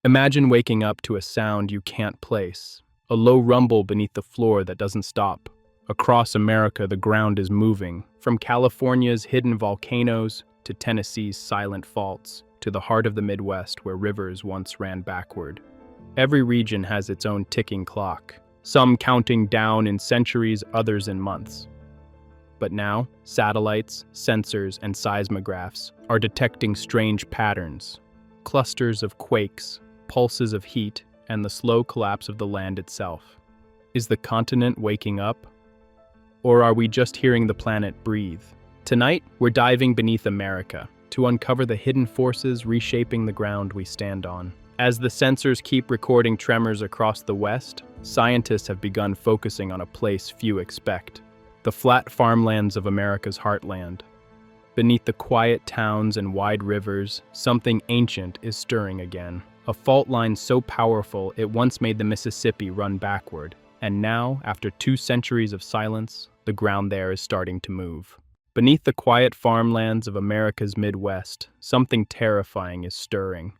Imagine waking up to a sound you can't place, a low rumble beneath the floor that doesn't stop. Across America, the ground is moving, from California's hidden volcanoes to Tennessee's silent faults, to the heart of the Midwest where rivers once ran backward. Every region has its own ticking clock, some counting down in centuries, others in months. But now, satellites, sensors, and seismographs are detecting strange patterns, clusters of quakes, pulses of heat, and the slow collapse of the land itself. Is the continent waking up? Or are we just hearing the planet breathe? Tonight, we're diving beneath America to uncover the hidden forces reshaping the ground we stand on. As the sensors keep recording tremors across the West, scientists have begun focusing on a place few expect: the flat farmlands of America's heartland. Beneath the quiet towns and wide rivers, something ancient is stirring again. A fault line so powerful it once made the Mississippi run backward, and now, after 2 centuries of silence, the ground there is starting to move. Beneath the quiet farmlands of America's Midwest, something terrifying is stirring.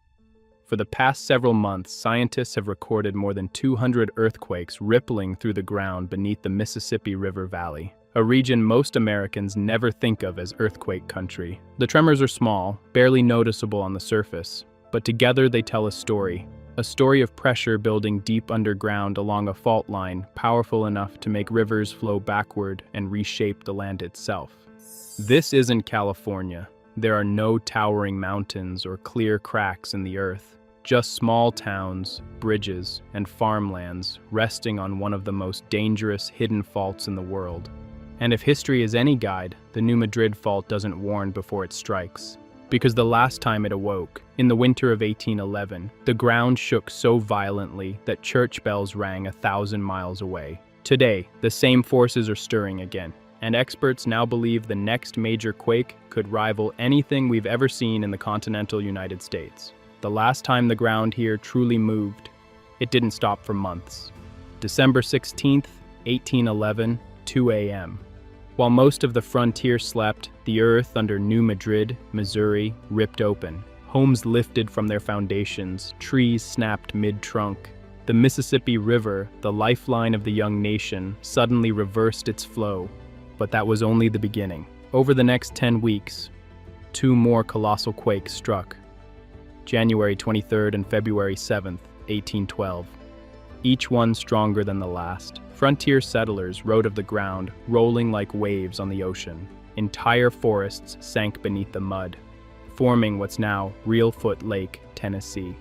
For the past several months, scientists have recorded more than 200 earthquakes rippling through the ground beneath the Mississippi River Valley, a region most Americans never think of as earthquake country. The tremors are small, barely noticeable on the surface, but together they tell a story of pressure building deep underground along a fault line powerful enough to make rivers flow backward and reshape the land itself. This isn't California. There are no towering mountains or clear cracks in the earth, just small towns, bridges, and farmlands resting on one of the most dangerous hidden faults in the world. And if history is any guide, the new Madrid Fault doesn't warn before it strikes. Because the last time it awoke, in the winter of 1811, the ground shook so violently that church bells rang 1,000 miles away. Today, the same forces are stirring again, and experts now believe the next major quake could rival anything we've ever seen in the continental United States. The last time the ground here truly moved, it didn't stop for months. December 16th, 1811, 2 a.m. While most of the frontier slept, the earth under New Madrid, Missouri, ripped open. Homes lifted from their foundations, trees snapped mid-trunk. The Mississippi River, the lifeline of the young nation, suddenly reversed its flow. But that was only the beginning. Over the next 10 weeks, 2 more colossal quakes struck. January 23rd and February 7th, 1812. Each one stronger than the last. Frontier settlers wrote of the ground rolling like waves on the ocean. Entire forests sank beneath the mud, forming what's now Reelfoot Lake, Tennessee.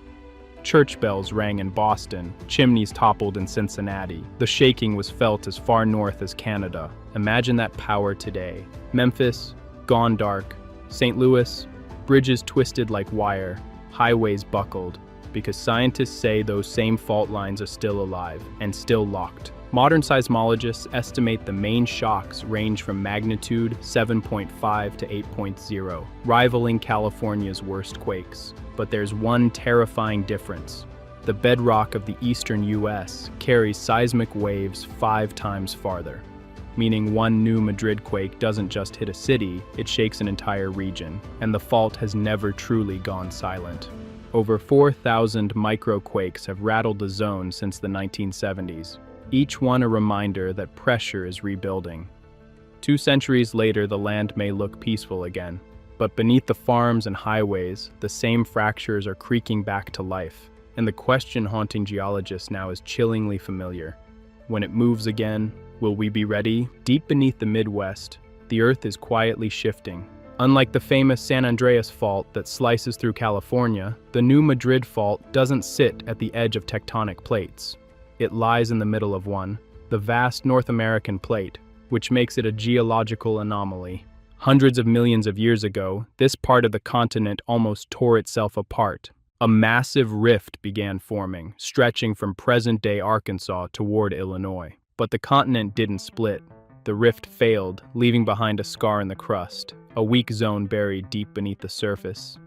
Church bells rang in Boston, chimneys toppled in Cincinnati. The shaking was felt as far north as Canada. Imagine that power today. Memphis, gone dark. St. Louis, bridges twisted like wire, highways buckled, because scientists say those same fault lines are still alive and still locked. Modern seismologists estimate the main shocks range from magnitude 7.5 to 8.0, rivaling California's worst quakes. But there's one terrifying difference. The bedrock of the eastern US carries seismic waves 5 times farther, meaning one new Madrid quake doesn't just hit a city, it shakes an entire region, and the fault has never truly gone silent. Over 4,000 microquakes have rattled the zone since the 1970s. Each one a reminder that pressure is rebuilding. 2 centuries later, the land may look peaceful again, but beneath the farms and highways, the same fractures are creaking back to life, and the question haunting geologists now is chillingly familiar. When it moves again, will we be ready? Deep beneath the Midwest, the Earth is quietly shifting. Unlike the famous San Andreas Fault that slices through California, the new Madrid Fault doesn't sit at the edge of tectonic plates. It lies in the middle of one, the vast North American plate, which makes it a geological anomaly. Hundreds of millions of years ago, this part of the continent almost tore itself apart. A massive rift began forming, stretching from present-day Arkansas toward Illinois. But the continent didn't split. The rift failed, leaving behind a scar in the crust, a weak zone buried deep beneath the surface.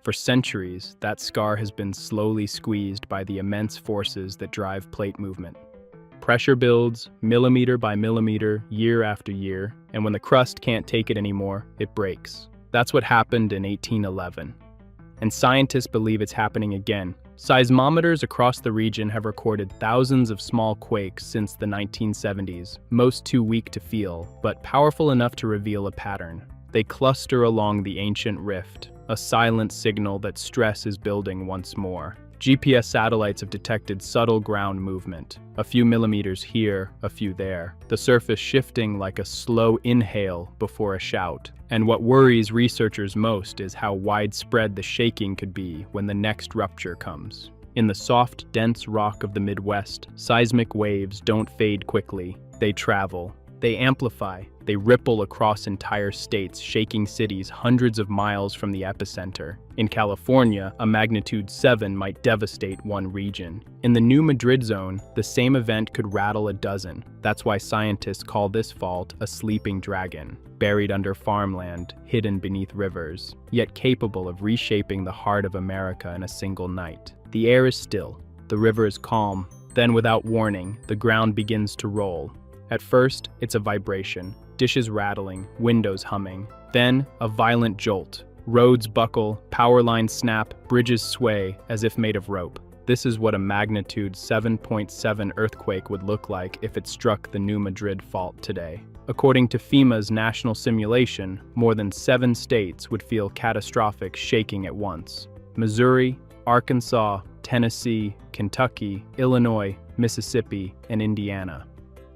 For centuries, that scar has been slowly squeezed by the immense forces that drive plate movement. Pressure builds, millimeter by millimeter, year after year, and when the crust can't take it anymore, it breaks. That's what happened in 1811. And scientists believe it's happening again, Seismometers across the region have recorded thousands of small quakes since the 1970s, most too weak to feel, but powerful enough to reveal a pattern. They cluster along the ancient rift, a silent signal that stress is building once more. GPS satellites have detected subtle ground movement, a few millimeters here, a few there, the surface shifting like a slow inhale before a shout. And what worries researchers most is how widespread the shaking could be when the next rupture comes. In the soft, dense rock of the Midwest, seismic waves don't fade quickly. They travel. They amplify. They ripple across entire states, shaking cities hundreds of miles from the epicenter. In California, a magnitude 7 might devastate one region. In the new Madrid zone, the same event could rattle a dozen. That's why scientists call this fault a sleeping dragon, buried under farmland, hidden beneath rivers, yet capable of reshaping the heart of America in a single night. The air is still. The river is calm. Then, without warning, the ground begins to roll. At first, it's a vibration, dishes rattling, windows humming. Then, a violent jolt. Roads buckle, power lines snap, bridges sway as if made of rope. This is what a magnitude 7.7 earthquake would look like if it struck the new Madrid Fault today. According to FEMA's national simulation, more than 7 states would feel catastrophic shaking at once. Missouri, Arkansas, Tennessee, Kentucky, Illinois, Mississippi, and Indiana.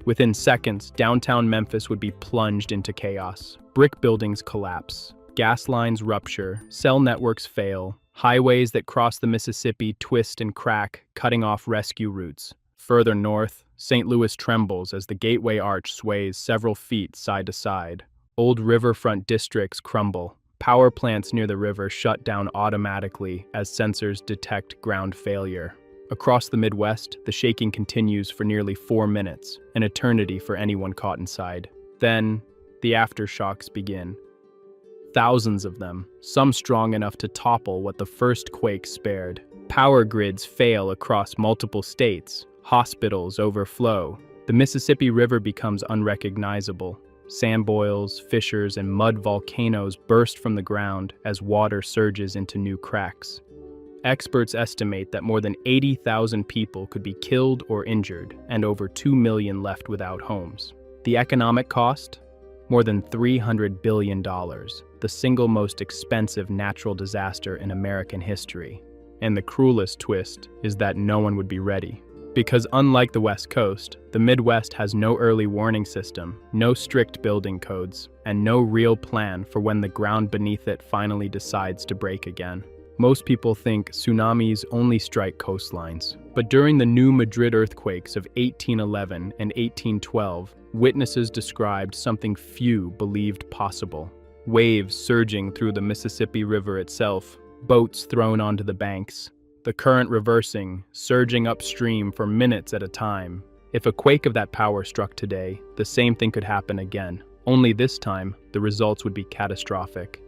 Within seconds, downtown Memphis would be plunged into chaos. Brick buildings collapse, gas lines rupture, cell networks fail, highways that cross the Mississippi twist and crack, cutting off rescue routes. Further north, St. Louis trembles as the Gateway Arch sways several feet side to side. Old riverfront districts crumble. Power plants near the river shut down automatically as sensors detect ground failure. Across the Midwest, the shaking continues for nearly 4 minutes, an eternity for anyone caught inside. Then, the aftershocks begin. Thousands of them, some strong enough to topple what the first quake spared. Power grids fail across multiple states. Hospitals overflow. The Mississippi River becomes unrecognizable. Sand boils, fissures, and mud volcanoes burst from the ground as water surges into new cracks. Experts estimate that more than 80,000 people could be killed or injured, and over 2 million left without homes. The economic cost? More than $300 billion, the single most expensive natural disaster in American history. And the cruelest twist is that no one would be ready. Because unlike the West Coast, the Midwest has no early warning system, no strict building codes, and no real plan for when the ground beneath it finally decides to break again. Most people think tsunamis only strike coastlines, but during the new Madrid earthquakes of 1811 and 1812, witnesses described something few believed possible. Waves surging through the Mississippi River itself, boats thrown onto the banks, the current reversing, surging upstream for minutes at a time. If a quake of that power struck today, the same thing could happen again. Only this time, the results would be catastrophic.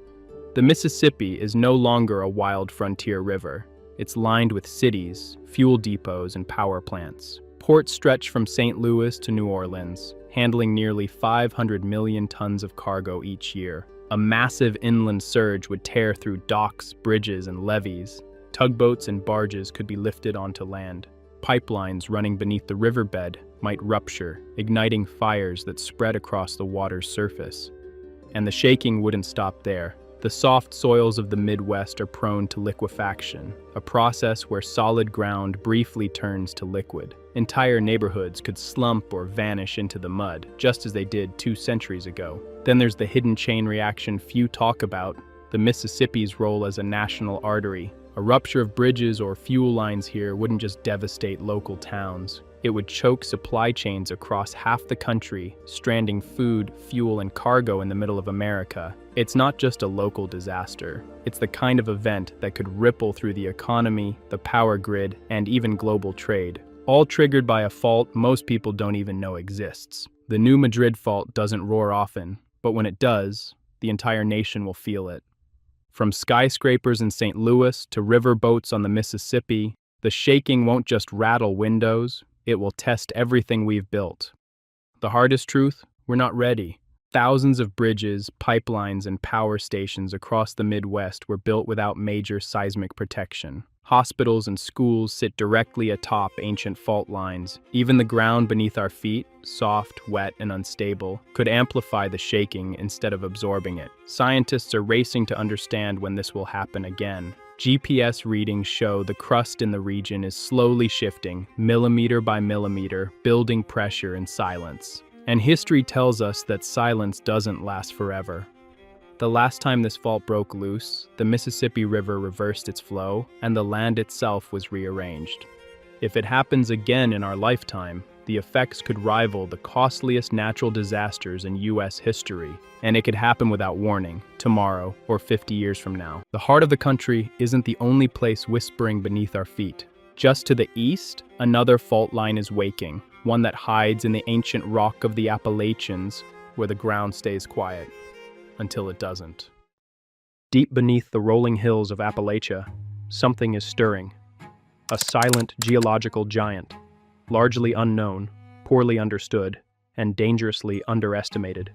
The Mississippi is no longer a wild frontier river. It's lined with cities, fuel depots, and power plants. Ports stretch from St. Louis to New Orleans, handling nearly 500 million tons of cargo each year. A massive inland surge would tear through docks, bridges, and levees. Tugboats and barges could be lifted onto land. Pipelines running beneath the riverbed might rupture, igniting fires that spread across the water's surface. And the shaking wouldn't stop there. The soft soils of the Midwest are prone to liquefaction, a process where solid ground briefly turns to liquid. Entire neighborhoods could slump or vanish into the mud, just as they did 2 centuries ago. Then there's the hidden chain reaction few talk about, the Mississippi's role as a national artery. A rupture of bridges or fuel lines here wouldn't just devastate local towns. It would choke supply chains across half the country, stranding food, fuel, and cargo in the middle of America. It's not just a local disaster. It's the kind of event that could ripple through the economy, the power grid, and even global trade. All triggered by a fault most people don't even know exists. The new Madrid Fault doesn't roar often, but when it does, the entire nation will feel it. From skyscrapers in St. Louis to river boats on the Mississippi, the shaking won't just rattle windows, it will test everything we've built. The hardest truth? We're not ready. Thousands of bridges, pipelines, and power stations across the Midwest were built without major seismic protection. Hospitals and schools sit directly atop ancient fault lines. Even the ground beneath our feet, soft, wet, and unstable, could amplify the shaking instead of absorbing it. Scientists are racing to understand when this will happen again. GPS readings show the crust in the region is slowly shifting, millimeter by millimeter, building pressure in silence. And history tells us that silence doesn't last forever. The last time this fault broke loose, the Mississippi River reversed its flow, and the land itself was rearranged. If it happens again in our lifetime, the effects could rival the costliest natural disasters in U.S. history, and it could happen without warning, tomorrow or 50 years from now. The heart of the country isn't the only place whispering beneath our feet. Just to the east, another fault line is waking, one that hides in the ancient rock of the Appalachians, where the ground stays quiet. Until it doesn't. Deep beneath the rolling hills of Appalachia, something is stirring. A silent geological giant, largely unknown, poorly understood, and dangerously underestimated.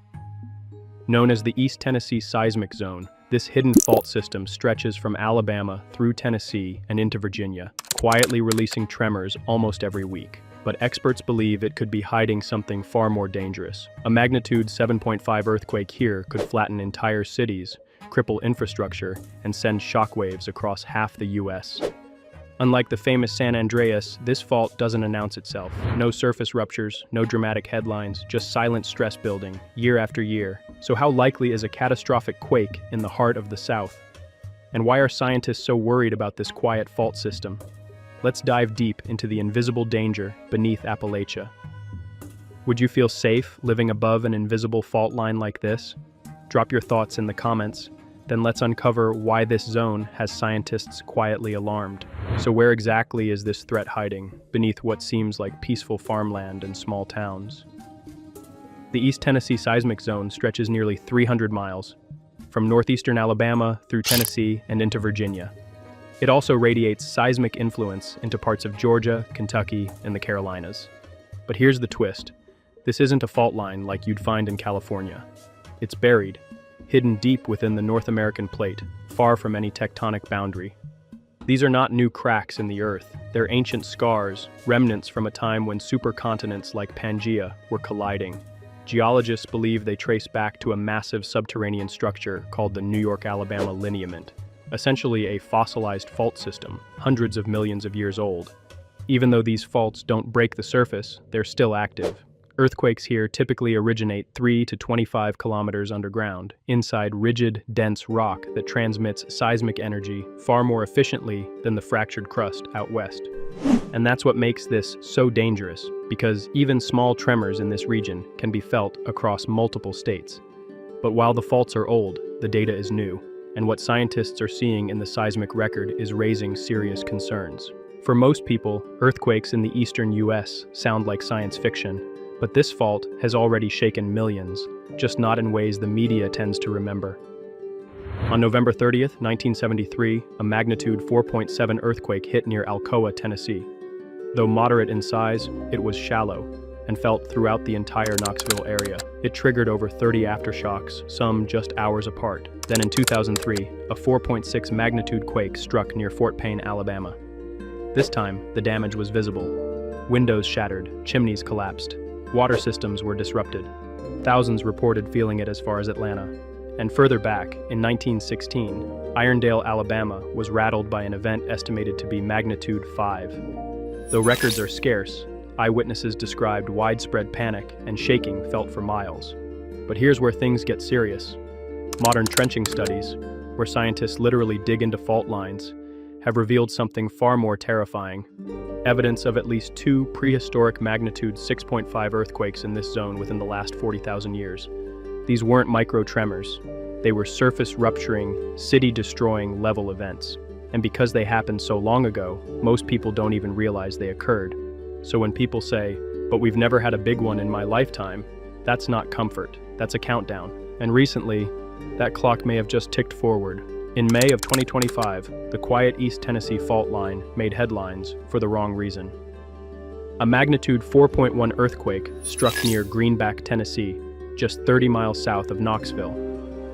Known as the East Tennessee Seismic Zone, this hidden fault system stretches from Alabama through Tennessee and into Virginia, quietly releasing tremors almost every week. But experts believe it could be hiding something far more dangerous. A magnitude 7.5 earthquake here could flatten entire cities, cripple infrastructure, and send shockwaves across half the U.S. Unlike the famous San Andreas, this fault doesn't announce itself. No surface ruptures, no dramatic headlines, just silent stress building, year after year. So how likely is a catastrophic quake in the heart of the South? And why are scientists so worried about this quiet fault system? Let's dive deep into the invisible danger beneath Appalachia. Would you feel safe living above an invisible fault line like this? Drop your thoughts in the comments. Then let's uncover why this zone has scientists quietly alarmed. So where exactly is this threat hiding, beneath what seems like peaceful farmland and small towns? The East Tennessee Seismic Zone stretches nearly 300 miles, from northeastern Alabama through Tennessee and into Virginia. It also radiates seismic influence into parts of Georgia, Kentucky, and the Carolinas. But here's the twist. This isn't a fault line like you'd find in California. It's buried, hidden deep within the North American plate, far from any tectonic boundary. These are not new cracks in the earth. They're ancient scars, remnants from a time when supercontinents like Pangaea were colliding. Geologists believe they trace back to a massive subterranean structure called the New York-Alabama lineament, essentially a fossilized fault system, hundreds of millions of years old. Even though these faults don't break the surface, they're still active. Earthquakes here typically originate 3 to 25 kilometers underground, inside rigid, dense rock that transmits seismic energy far more efficiently than the fractured crust out west. And that's what makes this so dangerous, because even small tremors in this region can be felt across multiple states. But while the faults are old, the data is new, and what scientists are seeing in the seismic record is raising serious concerns. For most people, earthquakes in the eastern U.S. sound like science fiction, but this fault has already shaken millions, just not in ways the media tends to remember. On November 30th, 1973, a magnitude 4.7 earthquake hit near Alcoa, Tennessee. Though moderate in size, it was shallow and felt throughout the entire Knoxville area. It triggered over 30 aftershocks, some just hours apart. Then in 2003, a 4.6 magnitude quake struck near Fort Payne, Alabama. This time, the damage was visible. Windows shattered, chimneys collapsed, water systems were disrupted. Thousands reported feeling it as far as Atlanta. And further back, in 1916, Irondale, Alabama was rattled by an event estimated to be magnitude 5. Though records are scarce, eyewitnesses described widespread panic and shaking felt for miles. But here's where things get serious. Modern trenching studies, where scientists literally dig into fault lines, have revealed something far more terrifying. Evidence of at least 2 prehistoric magnitude 6.5 earthquakes in this zone within the last 40,000 years. These weren't micro-tremors. They were surface-rupturing, city-destroying level events. And because they happened so long ago, most people don't even realize they occurred. So when people say, "But we've never had a big one in my lifetime," that's not comfort, that's a countdown. And recently, that clock may have just ticked forward. In May of 2025, the quiet East Tennessee Fault Line made headlines for the wrong reason. A magnitude 4.1 earthquake struck near Greenback, Tennessee, just 30 miles south of Knoxville.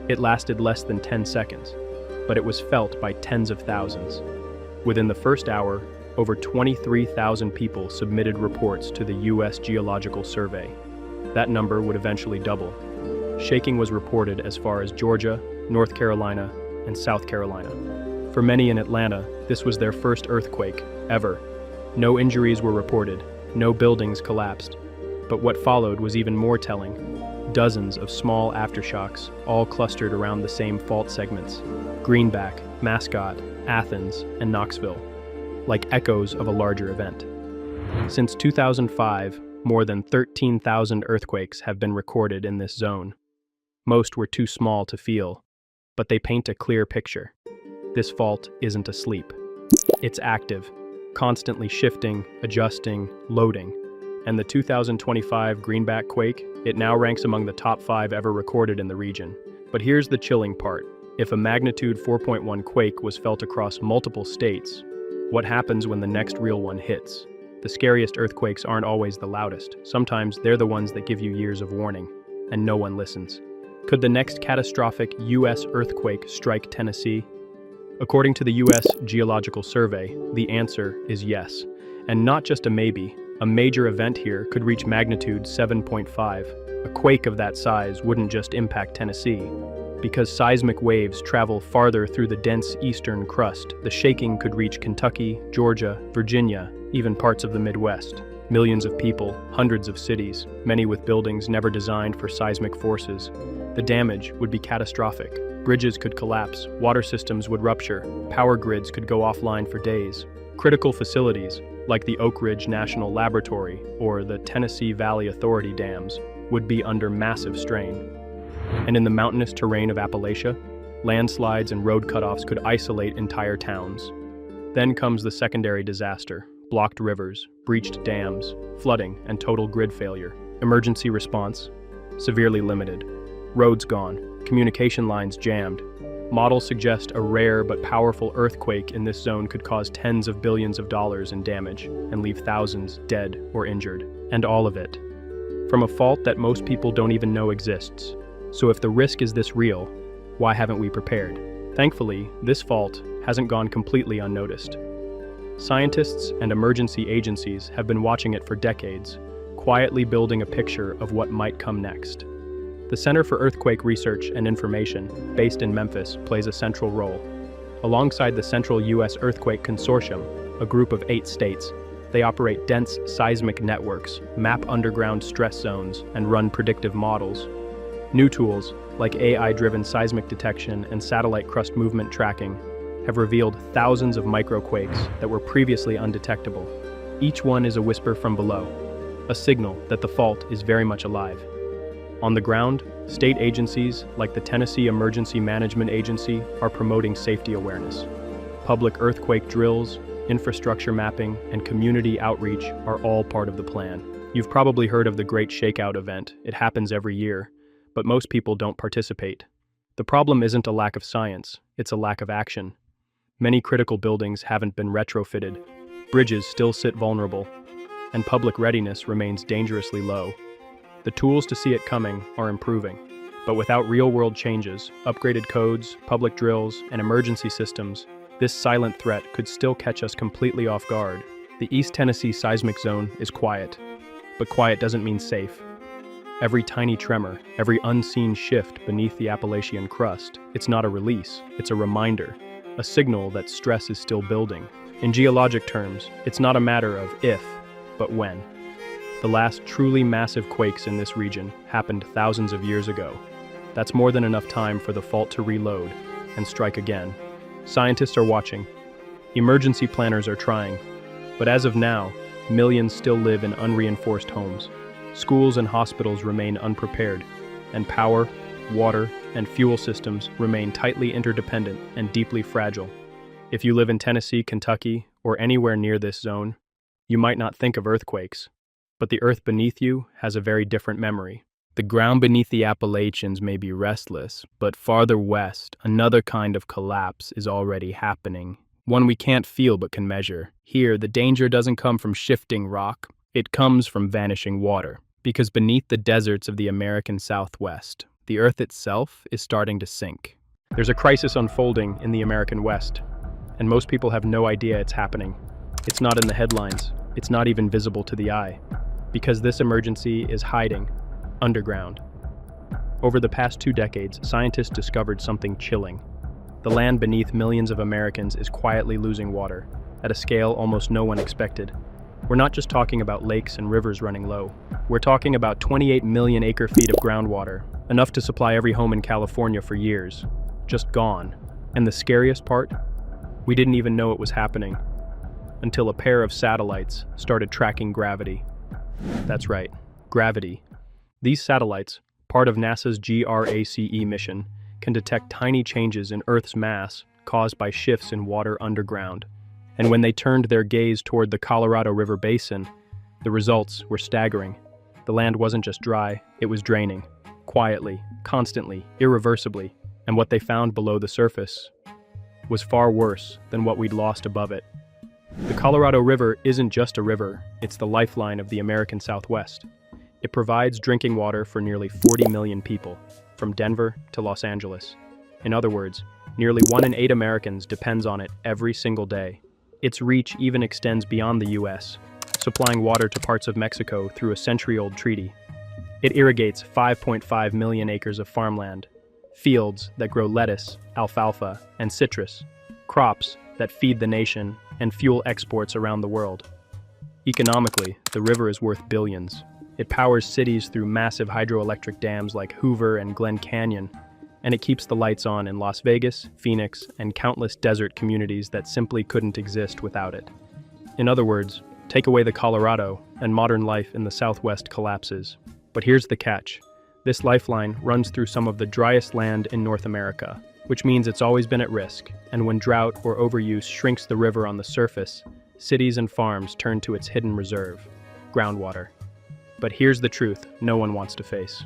It lasted less than 10 seconds, but it was felt by tens of thousands. Within the first hour, over 23,000 people submitted reports to the U.S. Geological Survey. That number would eventually double. Shaking was reported as far as Georgia, North Carolina, and South Carolina. For many in Atlanta, this was their first earthquake ever. No injuries were reported, no buildings collapsed. But what followed was even more telling. Dozens of small aftershocks, all clustered around the same fault segments: Greenback, Mascot, Athens, and Knoxville, like echoes of a larger event. Since 2005, more than 13,000 earthquakes have been recorded in this zone. Most were too small to feel, but they paint a clear picture. This fault isn't asleep. It's active, constantly shifting, adjusting, loading. And the 2025 Greenback quake, it now ranks among the top 5 ever recorded in the region. But here's the chilling part. If a magnitude 4.1 quake was felt across multiple states, what happens when the next real one hits? The scariest earthquakes aren't always the loudest. Sometimes they're the ones that give you years of warning, and no one listens. Could the next catastrophic U.S. earthquake strike Tennessee? According to the U.S. Geological Survey, the answer is yes. And not just a maybe. A major event here could reach magnitude 7.5. A quake of that size wouldn't just impact Tennessee. Because seismic waves travel farther through the dense eastern crust, the shaking could reach Kentucky, Georgia, Virginia, even parts of the Midwest. Millions of people, hundreds of cities, many with buildings never designed for seismic forces. The damage would be catastrophic. Bridges could collapse, water systems would rupture, power grids could go offline for days. Critical facilities, like the Oak Ridge National Laboratory or the Tennessee Valley Authority dams, would be under massive strain. And in the mountainous terrain of Appalachia, landslides and road cutoffs could isolate entire towns. Then comes the secondary disaster: blocked rivers, breached dams, flooding, and total grid failure. Emergency response: severely limited. Roads gone, communication lines jammed. Models suggest a rare but powerful earthquake in this zone could cause tens of billions of dollars in damage and leave thousands dead or injured. And all of it from a fault that most people don't even know exists. So if the risk is this real, why haven't we prepared? Thankfully, this fault hasn't gone completely unnoticed. Scientists and emergency agencies have been watching it for decades, quietly building a picture of what might come next. The Center for Earthquake Research and Information, based in Memphis, plays a central role. Alongside the Central U.S. Earthquake Consortium, a group of 8 states, they operate dense seismic networks, map underground stress zones, and run predictive models. New tools, like AI-driven seismic detection and satellite crust movement tracking, have revealed thousands of microquakes that were previously undetectable. Each one is a whisper from below, a signal that the fault is very much alive. On the ground, state agencies like the Tennessee Emergency Management Agency are promoting safety awareness. Public earthquake drills, infrastructure mapping, and community outreach are all part of the plan. You've probably heard of the Great Shakeout event. It happens every year, but most people don't participate. The problem isn't a lack of science, it's a lack of action. Many critical buildings haven't been retrofitted, bridges still sit vulnerable, and public readiness remains dangerously low. The tools to see it coming are improving, but without real-world changes, upgraded codes, public drills, and emergency systems, this silent threat could still catch us completely off guard. The East Tennessee Seismic Zone is quiet, but quiet doesn't mean safe. Every tiny tremor, every unseen shift beneath the Appalachian crust, it's not a release, it's a reminder, a signal that stress is still building. In geologic terms, it's not a matter of if, but when. The last truly massive quakes in this region happened thousands of years ago. That's more than enough time for the fault to reload and strike again. Scientists are watching. Emergency planners are trying. But as of now, millions still live in unreinforced homes. Schools and hospitals remain unprepared, and power, water, and fuel systems remain tightly interdependent and deeply fragile. If you live in Tennessee, Kentucky, or anywhere near this zone, you might not think of earthquakes, but the earth beneath you has a very different memory. The ground beneath the Appalachians may be restless, but farther west, another kind of collapse is already happening, one we can't feel but can measure. Here, the danger doesn't come from shifting rock, it comes from vanishing water. Because beneath the deserts of the American Southwest, the earth itself is starting to sink. There's a crisis unfolding in the American West. and most people have no idea it's happening. It's not in the headlines. It's not even visible to the eye, because this emergency is hiding underground. Over the past 2 decades, scientists discovered something chilling. The land beneath millions of Americans is quietly losing water, at a scale almost no one expected. We're not just talking about lakes and rivers running low. We're talking about 28 million acre-feet of groundwater, enough to supply every home in California for years. Just gone. And the scariest part? We didn't even know it was happening until a pair of satellites started tracking gravity. That's right, gravity. These satellites, part of NASA's GRACE mission, can detect tiny changes in Earth's mass caused by shifts in water underground. And when they turned their gaze toward the Colorado River Basin, the results were staggering. The land wasn't just dry, it was draining. Quietly, constantly, irreversibly. And what they found below the surface was far worse than what we'd lost above it. The Colorado River isn't just a river, it's the lifeline of the American Southwest. It provides drinking water for nearly 40 million people, from Denver to Los Angeles. In other words, nearly 1 in 8 Americans depends on it every single day. Its reach even extends beyond the U.S., supplying water to parts of Mexico through a century-old treaty. It irrigates 5.5 million acres of farmland, fields that grow lettuce, alfalfa, and citrus, crops that feed the nation and fuel exports around the world. Economically, the river is worth billions. It powers cities through massive hydroelectric dams like Hoover and Glen Canyon, and it keeps the lights on in Las Vegas, Phoenix, and countless desert communities that simply couldn't exist without it. In other words, take away the Colorado, and modern life in the Southwest collapses. But here's the catch. This lifeline runs through some of the driest land in North America, which means it's always been at risk, and when drought or overuse shrinks the river on the surface, cities and farms turn to its hidden reserve, groundwater. But here's the truth no one wants to face.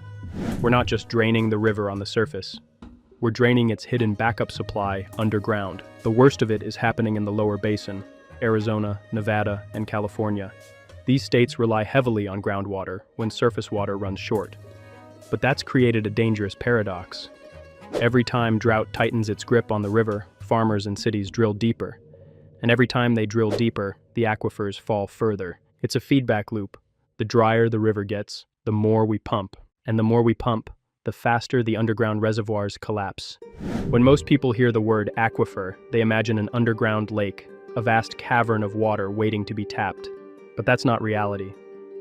We're not just draining the river on the surface. We're draining its hidden backup supply underground. The worst of it is happening in the lower basin, Arizona, Nevada, and California. These states rely heavily on groundwater when surface water runs short. But that's created a dangerous paradox. Every time drought tightens its grip on the river, farmers and cities drill deeper. And every time they drill deeper, the aquifers fall further. It's a feedback loop. The drier the river gets, the more we pump. And the more we pump, the faster the underground reservoirs collapse. When most people hear the word aquifer, they imagine an underground lake, a vast cavern of water waiting to be tapped. But that's not reality.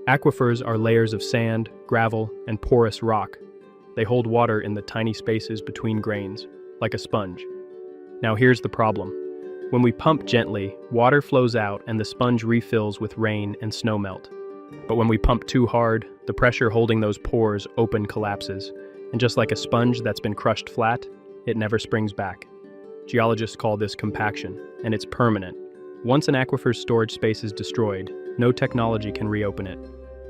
Aquifers are layers of sand, gravel, and porous rock. They hold water in the tiny spaces between grains, like a sponge. Now here's the problem. When we pump gently, water flows out and the sponge refills with rain and snowmelt. But when we pump too hard, the pressure holding those pores open collapses, and just like a sponge that's been crushed flat, it never springs back. Geologists call this compaction, and it's permanent. Once an aquifer's storage space is destroyed, no technology can reopen it.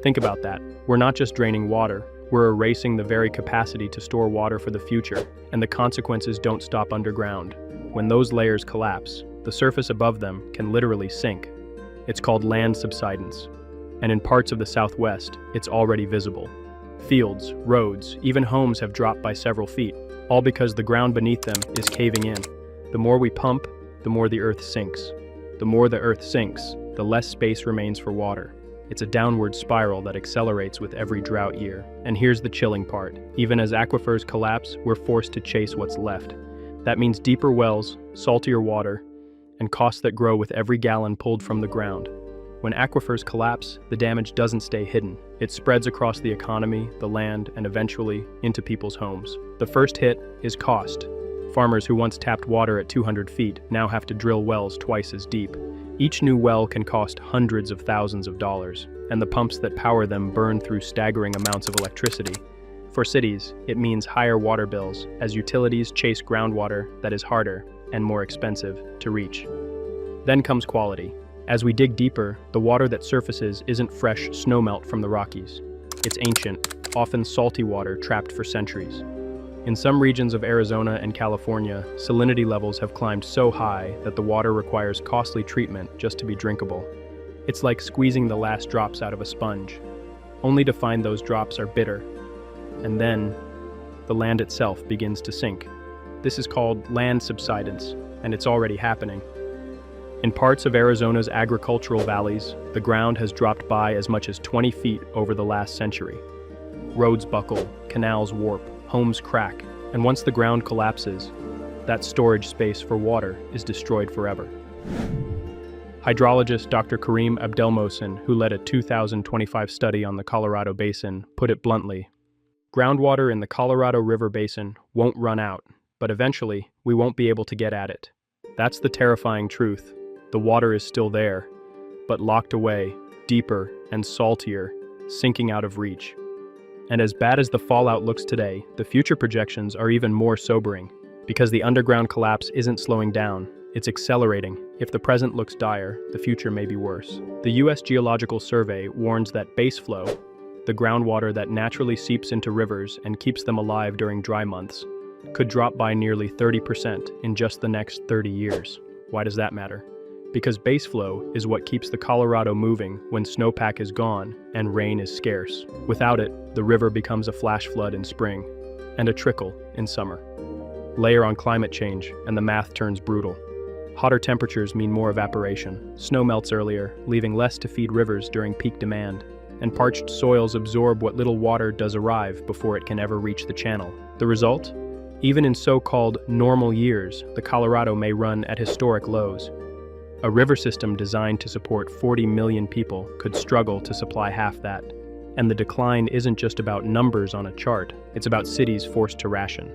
Think about that. We're not just draining water, we're erasing the very capacity to store water for the future, and the consequences don't stop underground. When those layers collapse, the surface above them can literally sink. It's called land subsidence. And in parts of the Southwest, it's already visible. Fields, roads, even homes have dropped by several feet, all because the ground beneath them is caving in. The more we pump, the more the earth sinks. The more the earth sinks, the less space remains for water. It's a downward spiral that accelerates with every drought year. And here's the chilling part. Even as aquifers collapse, we're forced to chase what's left. That means deeper wells, saltier water, and costs that grow with every gallon pulled from the ground. When aquifers collapse, the damage doesn't stay hidden. It spreads across the economy, the land, and eventually into people's homes. The first hit is cost. Farmers who once tapped water at 200 feet now have to drill wells twice as deep. Each new well can cost hundreds of thousands of dollars, and the pumps that power them burn through staggering amounts of electricity. For cities, it means higher water bills as utilities chase groundwater that is harder and more expensive to reach. Then comes quality. As we dig deeper, the water that surfaces isn't fresh snowmelt from the Rockies. It's ancient, often salty water trapped for centuries. In some regions of Arizona and California, salinity levels have climbed so high that the water requires costly treatment just to be drinkable. It's like squeezing the last drops out of a sponge, only to find those drops are bitter. And then, the land itself begins to sink. This is called land subsidence, and it's already happening. In parts of Arizona's agricultural valleys, the ground has dropped by as much as 20 feet over the last century. Roads buckle, canals warp, homes crack, and once the ground collapses, that storage space for water is destroyed forever. Hydrologist Dr. Karim Abdelmohsen, who led a 2025 study on the Colorado Basin, put it bluntly, "Groundwater in the Colorado River Basin won't run out, but eventually we won't be able to get at it. That's the terrifying truth. The water is still there, but locked away, deeper and saltier, sinking out of reach." And as bad as the fallout looks today, the future projections are even more sobering, because the underground collapse isn't slowing down, it's accelerating. If the present looks dire, the future may be worse. The U.S. Geological Survey warns that base flow, the groundwater that naturally seeps into rivers and keeps them alive during dry months, could drop by nearly 30% in just the next 30 years. Why does that matter? Because base flow is what keeps the Colorado moving when snowpack is gone and rain is scarce. Without it, the river becomes a flash flood in spring and a trickle in summer. Layer on climate change and the math turns brutal. Hotter temperatures mean more evaporation. Snow melts earlier, leaving less to feed rivers during peak demand. And parched soils absorb what little water does arrive before it can ever reach the channel. The result? Even in so-called normal years, the Colorado may run at historic lows. A river system designed to support 40 million people could struggle to supply half that. And the decline isn't just about numbers on a chart, it's about cities forced to ration.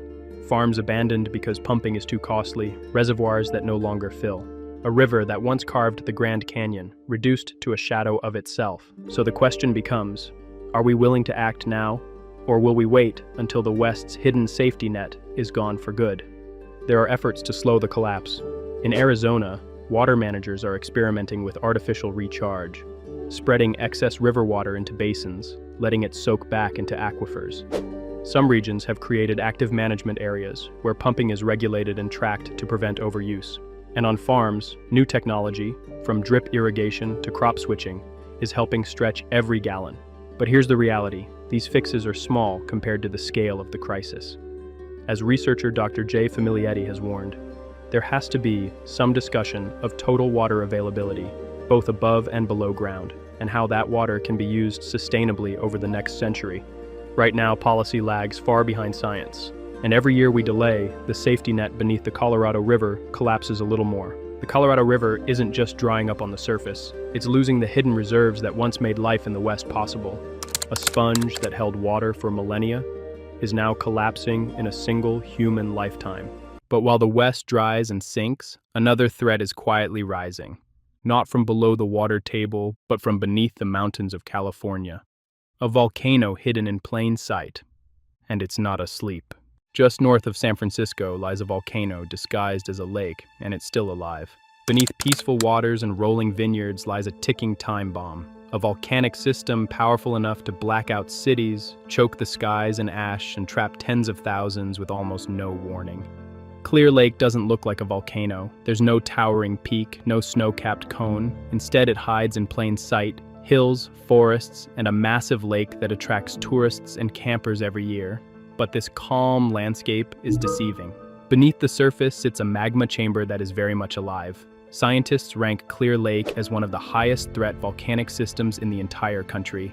Farms abandoned because pumping is too costly, reservoirs that no longer fill. A river that once carved the Grand Canyon, reduced to a shadow of itself. So the question becomes, are we willing to act now, or will we wait until the West's hidden safety net is gone for good? There are efforts to slow the collapse. In Arizona, water managers are experimenting with artificial recharge, spreading excess river water into basins, letting it soak back into aquifers. Some regions have created active management areas where pumping is regulated and tracked to prevent overuse. And on farms, new technology, from drip irrigation to crop switching, is helping stretch every gallon. But here's the reality. These fixes are small compared to the scale of the crisis. As researcher Dr. Jay Familietti has warned, there has to be some discussion of total water availability, both above and below ground, and how that water can be used sustainably over the next century. Right now, policy lags far behind science, and every year we delay, the safety net beneath the Colorado River collapses a little more. The Colorado River isn't just drying up on the surface, it's losing the hidden reserves that once made life in the West possible. A sponge that held water for millennia is now collapsing in a single human lifetime. But while the West dries and sinks, another threat is quietly rising. Not from below the water table, but from beneath the mountains of California. A volcano hidden in plain sight. And it's not asleep. Just north of San Francisco lies a volcano disguised as a lake, and it's still alive. Beneath peaceful waters and rolling vineyards lies a ticking time bomb. A volcanic system powerful enough to black out cities, choke the skies in ash, and trap tens of thousands with almost no warning. Clear Lake doesn't look like a volcano. There's no towering peak, no snow-capped cone. Instead, it hides in plain sight. Hills, forests, and a massive lake that attracts tourists and campers every year. But this calm landscape is deceiving. Beneath the surface sits a magma chamber that is very much alive. Scientists rank Clear Lake as one of the highest threat volcanic systems in the entire country.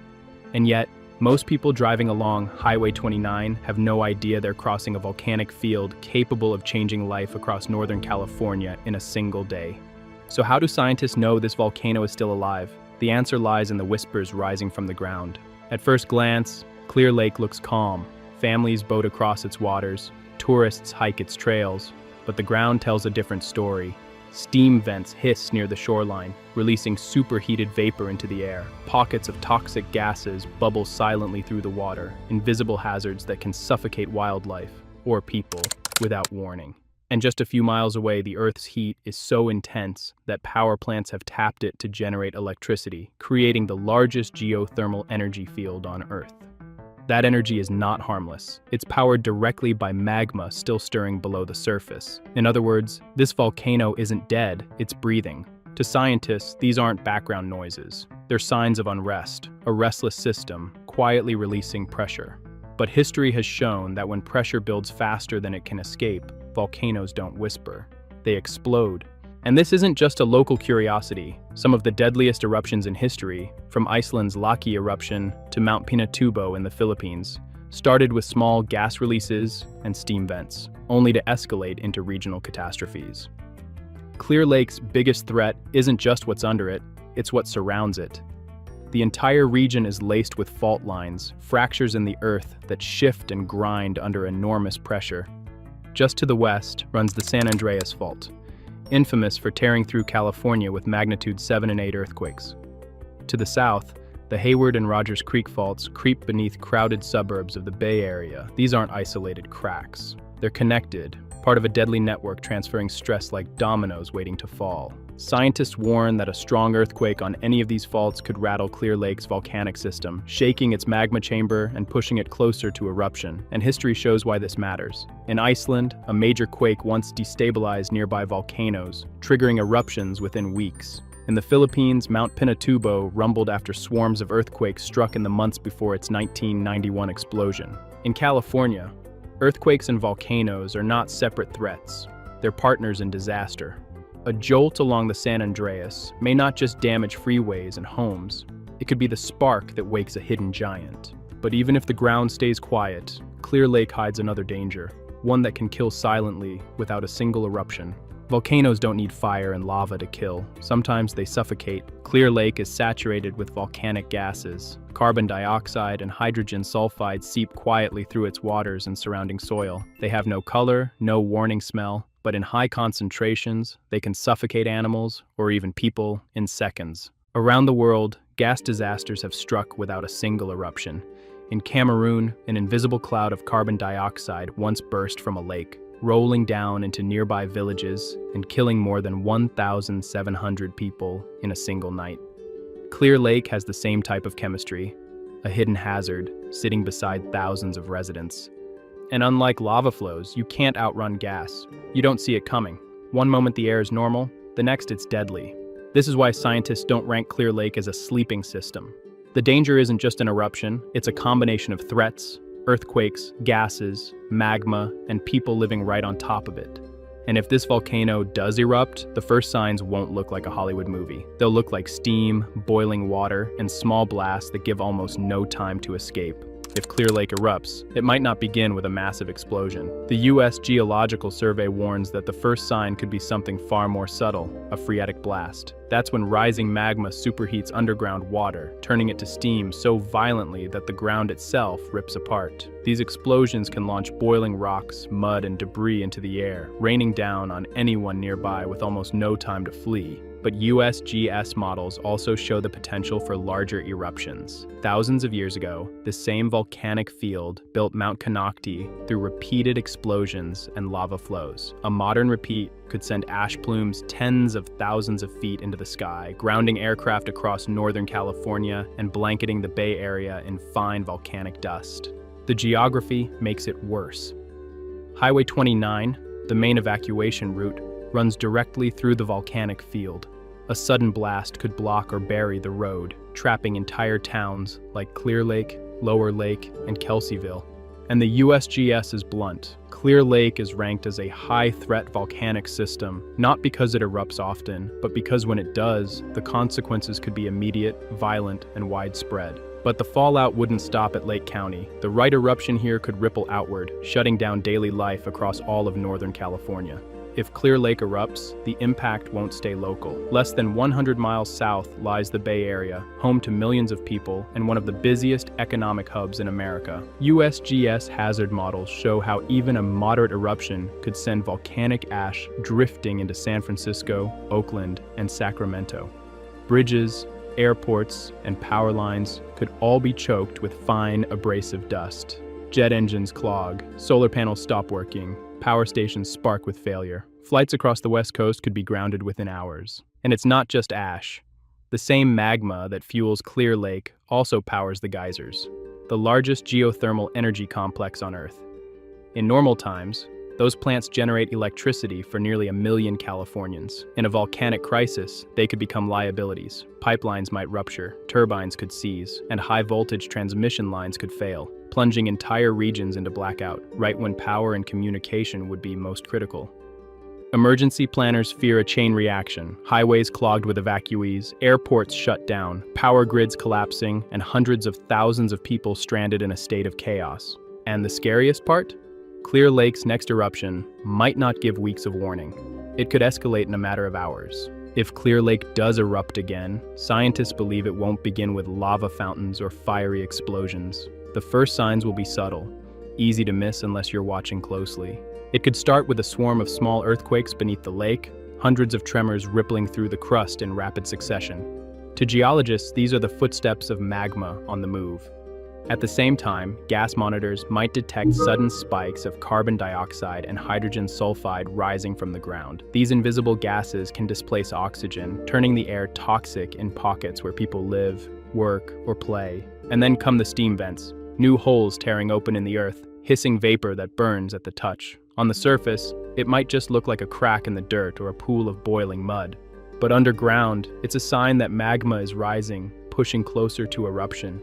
And yet, most people driving along Highway 29 have no idea they're crossing a volcanic field capable of changing life across Northern California in a single day. So how do scientists know this volcano is still alive? The answer lies in the whispers rising from the ground. At first glance, Clear Lake looks calm. Families boat across its waters, tourists hike its trails, but the ground tells a different story. Steam vents hiss near the shoreline, releasing superheated vapor into the air. Pockets of toxic gases bubble silently through the water, invisible hazards that can suffocate wildlife, or people, without warning. And just a few miles away, the Earth's heat is so intense that power plants have tapped it to generate electricity, creating the largest geothermal energy field on Earth. That energy is not harmless. It's powered directly by magma still stirring below the surface. In other words, this volcano isn't dead, it's breathing. To scientists, these aren't background noises. They're signs of unrest, a restless system, quietly releasing pressure. But history has shown that when pressure builds faster than it can escape, volcanoes don't whisper. They explode. And this isn't just a local curiosity. Some of the deadliest eruptions in history, from Iceland's Laki eruption to Mount Pinatubo in the Philippines, started with small gas releases and steam vents, only to escalate into regional catastrophes. Clear Lake's biggest threat isn't just what's under it, it's what surrounds it. The entire region is laced with fault lines, fractures in the earth that shift and grind under enormous pressure. Just to the west runs the San Andreas Fault, infamous for tearing through California with magnitude 7 and 8 earthquakes. To the south, the Hayward and Rogers Creek faults creep beneath crowded suburbs of the Bay Area. These aren't isolated cracks. They're connected, part of a deadly network transferring stress like dominoes waiting to fall. Scientists warn that a strong earthquake on any of these faults could rattle Clear Lake's volcanic system, shaking its magma chamber and pushing it closer to eruption, and history shows why this matters. In Iceland, a major quake once destabilized nearby volcanoes, triggering eruptions within weeks. In the Philippines, Mount Pinatubo rumbled after swarms of earthquakes struck in the months before its 1991 explosion. In California, earthquakes and volcanoes are not separate threats. They're partners in disaster. A jolt along the San Andreas may not just damage freeways and homes, it could be the spark that wakes a hidden giant. But even if the ground stays quiet, Clear Lake hides another danger, one that can kill silently without a single eruption. Volcanoes don't need fire and lava to kill. Sometimes they suffocate. Clear Lake is saturated with volcanic gases. Carbon dioxide and hydrogen sulfide seep quietly through its waters and surrounding soil. They have no color, no warning smell, but in high concentrations, they can suffocate animals or even people in seconds. Around the world, gas disasters have struck without a single eruption. In Cameroon, an invisible cloud of carbon dioxide once burst from a lake, rolling down into nearby villages and killing more than 1,700 people in a single night. Clear Lake has the same type of chemistry, a hidden hazard sitting beside thousands of residents. And unlike lava flows, you can't outrun gas. You don't see it coming. One moment the air is normal, the next it's deadly. This is why scientists don't rank Clear Lake as a sleeping system. The danger isn't just an eruption, it's a combination of threats, earthquakes, gases, magma, and people living right on top of it. And if this volcano does erupt, the first signs won't look like a Hollywood movie. They'll look like steam, boiling water, and small blasts that give almost no time to escape. If Clear Lake erupts, it might not begin with a massive explosion. The U.S. Geological Survey warns that the first sign could be something far more subtle, a phreatic blast. That's when rising magma superheats underground water, turning it to steam so violently that the ground itself rips apart. These explosions can launch boiling rocks, mud, and debris into the air, raining down on anyone nearby with almost no time to flee. But USGS models also show the potential for larger eruptions. Thousands of years ago, the same volcanic field built Mount Canocti through repeated explosions and lava flows. A modern repeat could send ash plumes tens of thousands of feet into the sky, grounding aircraft across Northern California and blanketing the Bay Area in fine volcanic dust. The geography makes it worse. Highway 29, the main evacuation route, runs directly through the volcanic field. A sudden blast could block or bury the road, trapping entire towns like Clear Lake, Lower Lake, and Kelseyville. And the USGS is blunt. Clear Lake is ranked as a high-threat volcanic system, not because it erupts often, but because when it does, the consequences could be immediate, violent, and widespread. But the fallout wouldn't stop at Lake County. The right eruption here could ripple outward, shutting down daily life across all of Northern California. If Clear Lake erupts, the impact won't stay local. Less than 100 miles south lies the Bay Area, home to millions of people and one of the busiest economic hubs in America. USGS hazard models show how even a moderate eruption could send volcanic ash drifting into San Francisco, Oakland, and Sacramento. Bridges, airports, and power lines could all be choked with fine, abrasive dust. Jet engines clog, solar panels stop working, power stations spark with failure. Flights across the West Coast could be grounded within hours. And it's not just ash. The same magma that fuels Clear Lake also powers the geysers, the largest geothermal energy complex on Earth. In normal times, those plants generate electricity for nearly 1 million Californians. In a volcanic crisis, they could become liabilities. Pipelines might rupture, turbines could seize, and high-voltage transmission lines could fail, plunging entire regions into blackout, right when power and communication would be most critical. Emergency planners fear a chain reaction, highways clogged with evacuees, airports shut down, power grids collapsing, and hundreds of thousands of people stranded in a state of chaos. And the scariest part? Clear Lake's next eruption might not give weeks of warning. It could escalate in a matter of hours. If Clear Lake does erupt again, scientists believe it won't begin with lava fountains or fiery explosions. The first signs will be subtle, easy to miss unless you're watching closely. It could start with a swarm of small earthquakes beneath the lake, hundreds of tremors rippling through the crust in rapid succession. To geologists, these are the footsteps of magma on the move. At the same time, gas monitors might detect sudden spikes of carbon dioxide and hydrogen sulfide rising from the ground. These invisible gases can displace oxygen, turning the air toxic in pockets where people live, work, or play. And then come the steam vents, new holes tearing open in the earth, hissing vapor that burns at the touch. On the surface, it might just look like a crack in the dirt or a pool of boiling mud. But underground, it's a sign that magma is rising, pushing closer to eruption.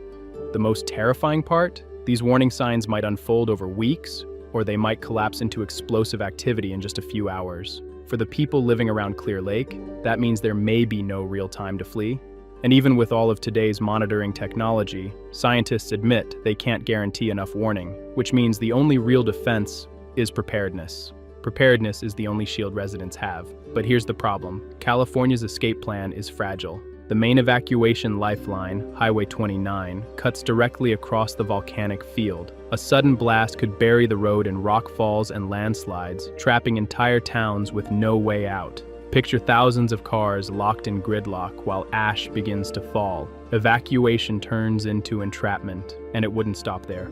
The most terrifying part? These warning signs might unfold over weeks, or they might collapse into explosive activity in just a few hours. For the people living around Clear Lake, that means there may be no real time to flee. And even with all of today's monitoring technology, scientists admit they can't guarantee enough warning, which means the only real defense is preparedness. Preparedness is the only shield residents have. But here's the problem. California's escape plan is fragile. The main evacuation lifeline, Highway 29, cuts directly across the volcanic field. A sudden blast could bury the road in rockfalls and landslides, trapping entire towns with no way out. Picture thousands of cars locked in gridlock while ash begins to fall. Evacuation turns into entrapment, and it wouldn't stop there.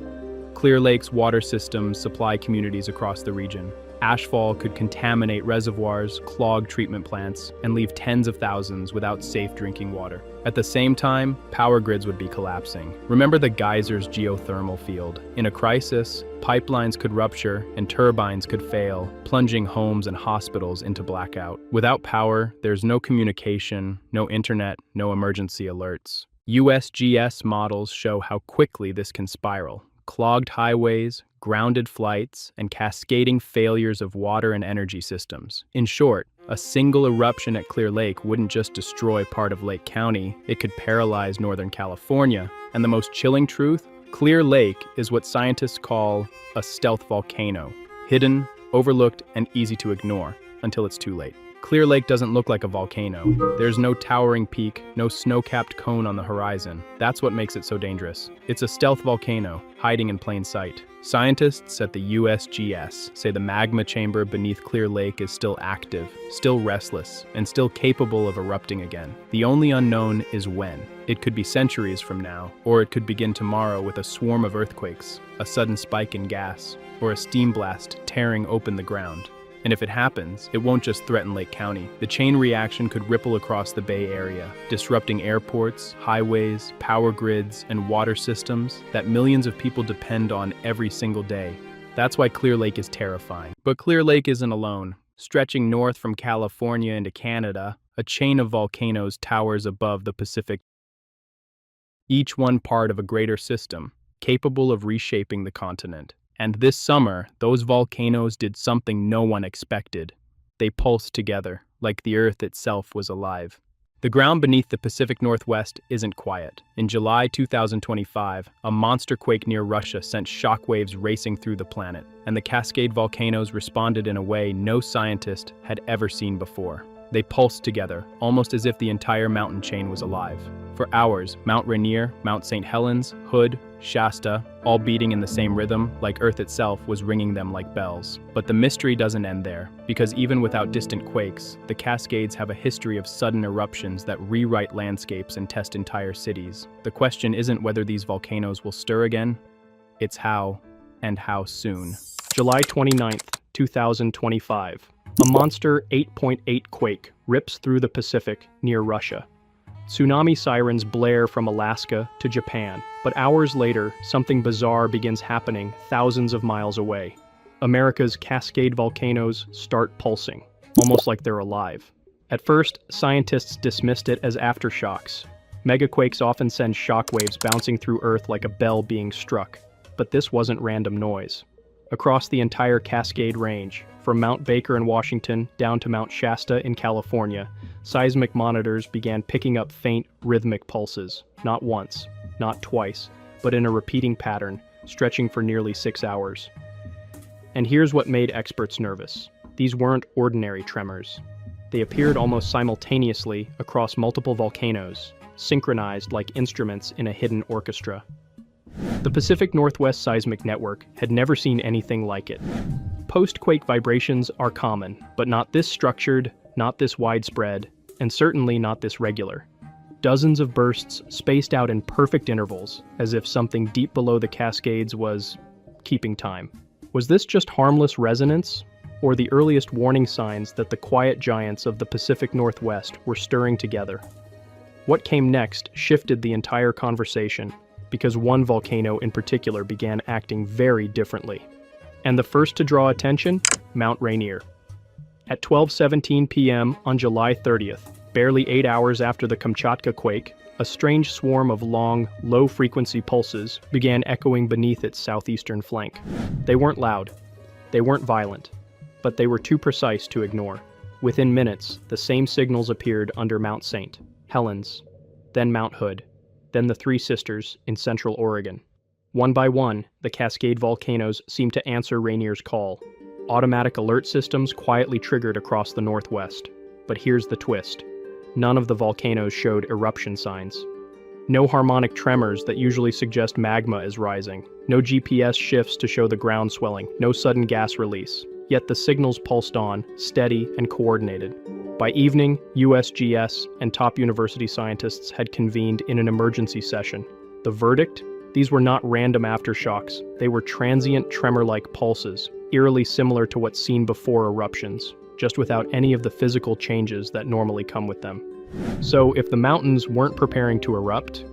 Clear Lake's water systems supply communities across the region. Ashfall could contaminate reservoirs, clog treatment plants, and leave tens of thousands without safe drinking water. At the same time, power grids would be collapsing. Remember the geysers geothermal field. In a crisis, pipelines could rupture and turbines could fail, plunging homes and hospitals into blackout. Without power, there's no communication, no internet, no emergency alerts. USGS models show how quickly this can spiral. Clogged highways, grounded flights, and cascading failures of water and energy systems. In short, a single eruption at Clear Lake wouldn't just destroy part of Lake County, it could paralyze Northern California. And the most chilling truth? Clear Lake is what scientists call a stealth volcano, hidden, overlooked, and easy to ignore until it's too late. Clear Lake doesn't look like a volcano. There's no towering peak, no snow-capped cone on the horizon. That's what makes it so dangerous. It's a stealth volcano, hiding in plain sight. Scientists at the USGS say the magma chamber beneath Clear Lake is still active, still restless, and still capable of erupting again. The only unknown is when. It could be centuries from now, or it could begin tomorrow with a swarm of earthquakes, a sudden spike in gas, or a steam blast tearing open the ground. And if it happens, it won't just threaten Lake County. The chain reaction could ripple across the Bay Area, disrupting airports, highways, power grids, and water systems that millions of people depend on every single day. That's why Clear Lake is terrifying. But Clear Lake isn't alone. Stretching north from California into Canada, a chain of volcanoes towers above the Pacific, each one part of a greater system, capable of reshaping the continent. And this summer, those volcanoes did something no one expected. They pulsed together, like the Earth itself was alive. The ground beneath the Pacific Northwest isn't quiet. In July 2025, a monster quake near Russia sent shockwaves racing through the planet, and the Cascade volcanoes responded in a way no scientist had ever seen before. They pulsed together, almost as if the entire mountain chain was alive. For hours, Mount Rainier, Mount St. Helens, Hood, Shasta, all beating in the same rhythm, like Earth itself was ringing them like bells. But the mystery doesn't end there, because even without distant quakes, the Cascades have a history of sudden eruptions that rewrite landscapes and test entire cities. The question isn't whether these volcanoes will stir again, it's how, and how soon. July 29th, 2025. A monster 8.8 quake rips through the Pacific near Russia. Tsunami sirens blare from Alaska to Japan, but hours later, something bizarre begins happening thousands of miles away. America's Cascade volcanoes start pulsing, almost like they're alive. At first, scientists dismissed it as aftershocks. Megaquakes often send shockwaves bouncing through Earth like a bell being struck, but this wasn't random noise. across the entire Cascade Range, from Mount Baker in Washington down to Mount Shasta in California. Seismic monitors began picking up faint, rhythmic pulses, not once, not twice, but in a repeating pattern, stretching for nearly 6 hours. And here's what made experts nervous. These weren't ordinary tremors. They appeared almost simultaneously across multiple volcanoes, synchronized like instruments in a hidden orchestra. The Pacific Northwest Seismic Network had never seen anything like it. Post-quake vibrations are common, but not this structured, not this widespread, and certainly not this regular. Dozens of bursts spaced out in perfect intervals, as if something deep below the Cascades was keeping time. Was this just harmless resonance, or the earliest warning signs that the quiet giants of the Pacific Northwest were stirring together? What came next shifted the entire conversation, because one volcano in particular began acting very differently. And the first to draw attention? Mount Rainier. At 12:17 p.m. on July 30th, barely 8 hours after the Kamchatka quake, a strange swarm of long, low-frequency pulses began echoing beneath its southeastern flank. They weren't loud. They weren't violent. But they were too precise to ignore. Within minutes, the same signals appeared under Mount St. Helens, then Mount Hood, then the Three Sisters in central Oregon. One by one, the Cascade volcanoes seemed to answer Rainier's call. Automatic alert systems quietly triggered across the Northwest. But here's the twist. None of the volcanoes showed eruption signs. No harmonic tremors that usually suggest magma is rising. No GPS shifts to show the ground swelling. No sudden gas release. Yet the signals pulsed on, steady and coordinated. By evening, USGS and top university scientists had convened in an emergency session. The verdict? These were not random aftershocks. They were transient tremor-like pulses, eerily similar to what's seen before eruptions, just without any of the physical changes that normally come with them. So, if the mountains weren't preparing to erupt,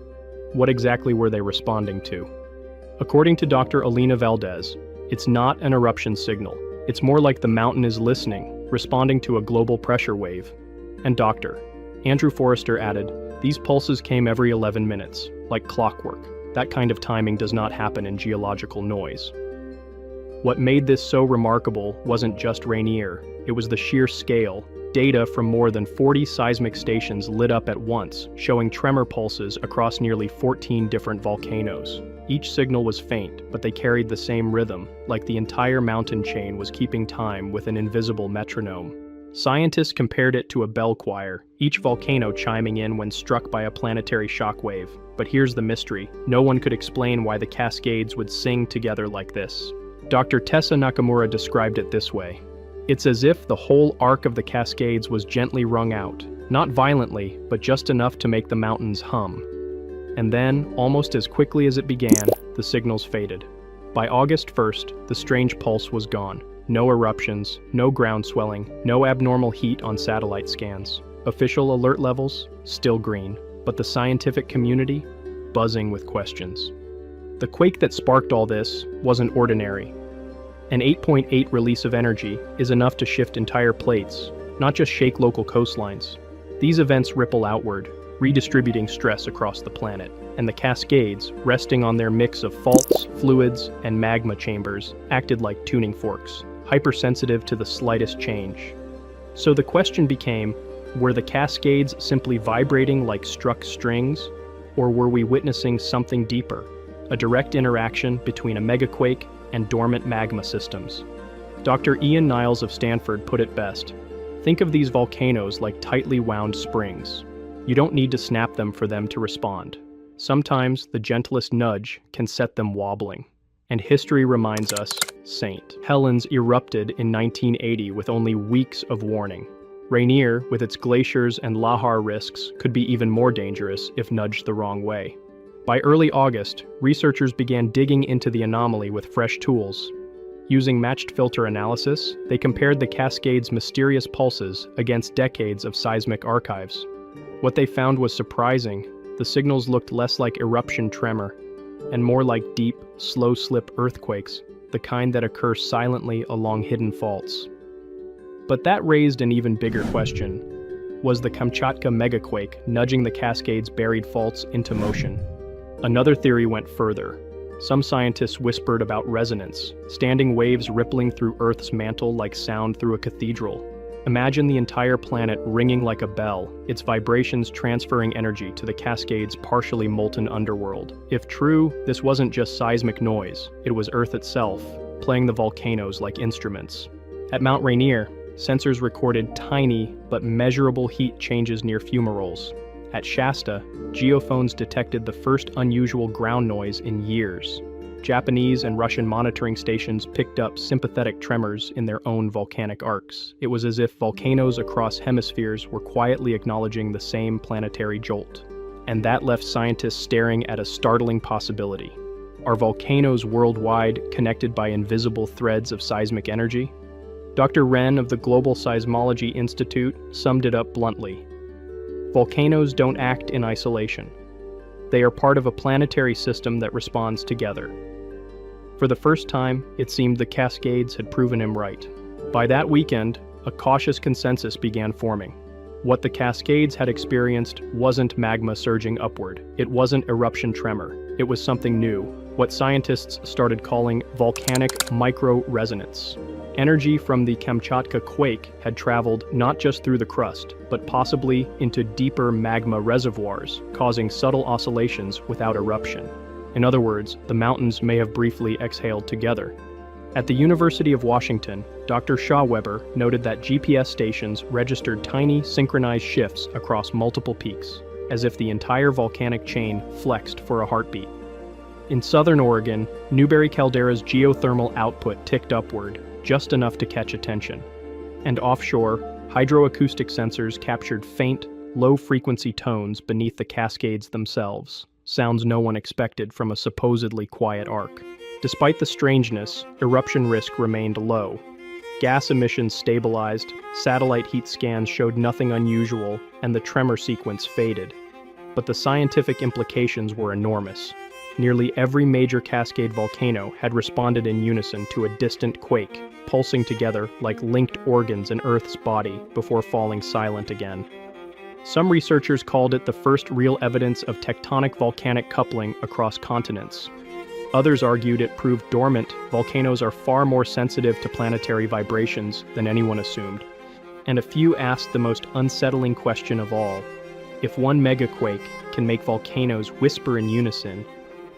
what exactly were they responding to? According to Dr. Alina Valdez, it's not an eruption signal. It's more like the mountain is listening, responding to a global pressure wave. And Dr. Andrew Forrester added, these pulses came every 11 minutes, like clockwork. That kind of timing does not happen in geological noise. What made this so remarkable wasn't just Rainier, it was the sheer scale. Data from more than 40 seismic stations lit up at once, showing tremor pulses across nearly 14 different volcanoes. Each signal was faint, but they carried the same rhythm, like the entire mountain chain was keeping time with an invisible metronome. Scientists compared it to a bell choir, each volcano chiming in when struck by a planetary shockwave. But here's the mystery. No one could explain why the Cascades would sing together like this. Dr. Tessa Nakamura described it this way. It's as if the whole arc of the Cascades was gently wrung out, not violently, but just enough to make the mountains hum. And then, almost as quickly as it began, the signals faded. By August 1st, the strange pulse was gone. No eruptions, no ground swelling, no abnormal heat on satellite scans. Official alert levels, still green, but the scientific community, buzzing with questions. The quake that sparked all this wasn't ordinary. An 8.8 release of energy is enough to shift entire plates, not just shake local coastlines. These events ripple outward, redistributing stress across the planet, and the Cascades, resting on their mix of faults, fluids, and magma chambers, acted like tuning forks, hypersensitive to the slightest change. So the question became, were the Cascades simply vibrating like struck strings, or were we witnessing something deeper, a direct interaction between a megaquake and dormant magma systems? Dr. Ian Niles of Stanford put it best. Think of these volcanoes like tightly wound springs. You don't need to snap them for them to respond. Sometimes the gentlest nudge can set them wobbling. And history reminds us, St. Helens erupted in 1980 with only weeks of warning. Rainier, with its glaciers and lahar risks, could be even more dangerous if nudged the wrong way. By early August, researchers began digging into the anomaly with fresh tools. Using matched filter analysis, they compared the Cascades' mysterious pulses against decades of seismic archives. What they found was surprising. The signals looked less like eruption tremor, and more like deep, slow-slip earthquakes, the kind that occur silently along hidden faults. But that raised an even bigger question. Was the Kamchatka megaquake nudging the Cascades' buried faults into motion? Another theory went further. Some scientists whispered about resonance, standing waves rippling through Earth's mantle like sound through a cathedral. Imagine the entire planet ringing like a bell, its vibrations transferring energy to the Cascades' partially molten underworld. If true, this wasn't just seismic noise, it was Earth itself, playing the volcanoes like instruments. At Mount Rainier, sensors recorded tiny but measurable heat changes near fumaroles. At Shasta, geophones detected the first unusual ground noise in years. Japanese and Russian monitoring stations picked up sympathetic tremors in their own volcanic arcs. It was as if volcanoes across hemispheres were quietly acknowledging the same planetary jolt. And that left scientists staring at a startling possibility. Are volcanoes worldwide connected by invisible threads of seismic energy? Dr. Wren of the Global Seismology Institute summed it up bluntly. Volcanoes don't act in isolation. They are part of a planetary system that responds together. For the first time, it seemed the Cascades had proven him right. By that weekend, a cautious consensus began forming. What the Cascades had experienced wasn't magma surging upward. It wasn't eruption tremor. It was something new, what scientists started calling volcanic micro-resonance. Energy from the Kamchatka quake had traveled not just through the crust, but possibly into deeper magma reservoirs, causing subtle oscillations without eruption. In other words, the mountains may have briefly exhaled together. At the University of Washington, Dr. Shawweber noted that GPS stations registered tiny, synchronized shifts across multiple peaks, as if the entire volcanic chain flexed for a heartbeat. In southern Oregon, Newberry Caldera's geothermal output ticked upward, just enough to catch attention. And offshore, hydroacoustic sensors captured faint, low-frequency tones beneath the Cascades themselves, sounds no one expected from a supposedly quiet arc. Despite the strangeness, eruption risk remained low. Gas emissions stabilized, satellite heat scans showed nothing unusual, and the tremor sequence faded. But the scientific implications were enormous. Nearly every major Cascade volcano had responded in unison to a distant quake, pulsing together like linked organs in Earth's body before falling silent again. Some researchers called it the first real evidence of tectonic volcanic coupling across continents. Others argued it proved dormant. Volcanoes are far more sensitive to planetary vibrations than anyone assumed. And a few asked the most unsettling question of all. If one megaquake can make volcanoes whisper in unison,